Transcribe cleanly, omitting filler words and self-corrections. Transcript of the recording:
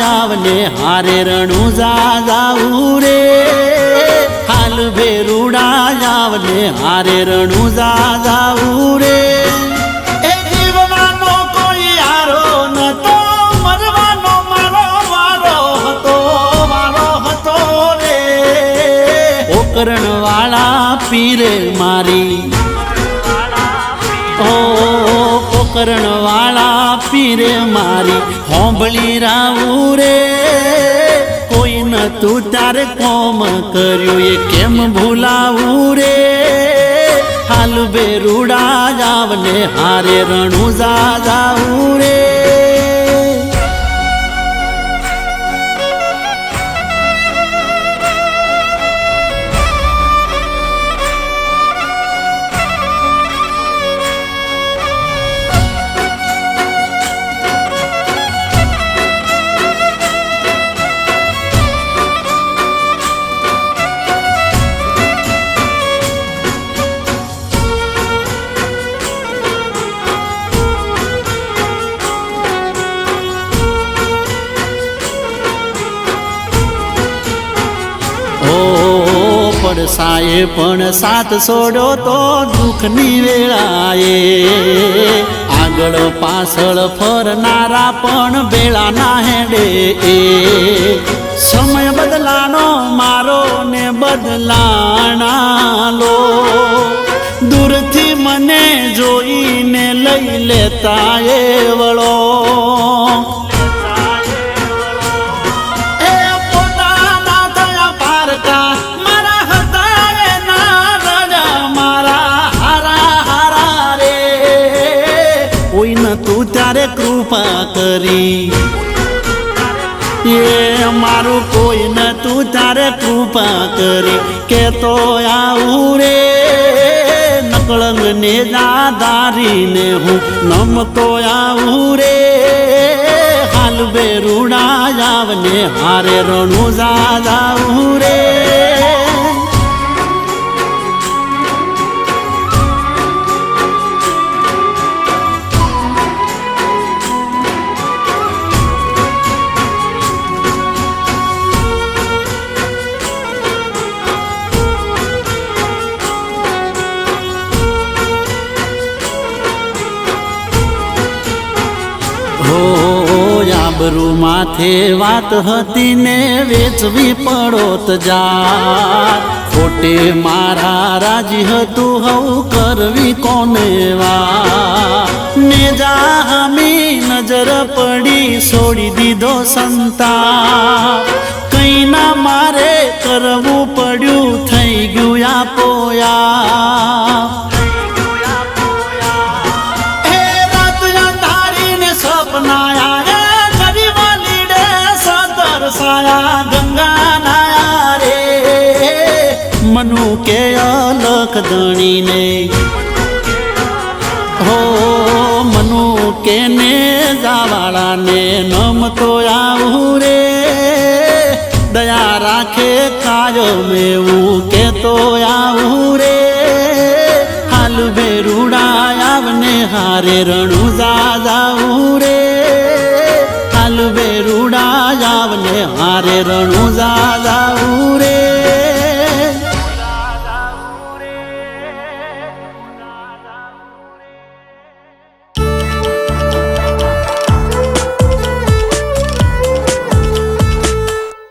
આવને હારે રણુજા જાવું રે હાલ ભેરુડા આવને હારે રણુજા જાવું રે એ જીવવાનો કોઈ હારો નતો મરવાનો મારો વારો હતો રે ઓકરણ વાળા પીરે મારી ઓ પોકરણ વાળા પીરે મારી હોંભળી રાવું રે કોઈ નતું તારે કોમ કર્યું એ કેમ ભૂલાવું રે હાલ બેરુડા જાવને હારે રણુજા જાવું રે પડસાએ પણ સાથ છોડ્યો તો દુઃખની વેળાએ આગળ પાછળ ફરનારા પણ બેળાના હેડે સમય બદલાનો મારો ને બદલાણા લો દૂરથી મને જોઈને લઈ લેતા એ વળો તું ત્યારે કૃપા કરી એ મારું કોઈ ન તું ત્યારે કૃપા કરી કે તો આવું રે નકળંગ ને દાદારીને હું નમતો આવું રે હાલ બેરુડા આવને હારે રણુજા જાવું રે આબરૂ માથે વાત હતી ને વેચવી પડોત જા ખોટે મારા રાજી હતું હવ કરવી કોને વા ને જામી નજર પડી છોડી દીધો સંતા કઈ ના મારે કરવું પડ્યું થઈ ગયું આપોયા ગંગા નાયા રે મનુ કે અલખ ધણીને હો મનુ કે ને જાવાળાને નમતો આવું રે દયા રાખે કાયમ એવું કેતો આવું રે હાલ બેરુડા આવને હારે રણુ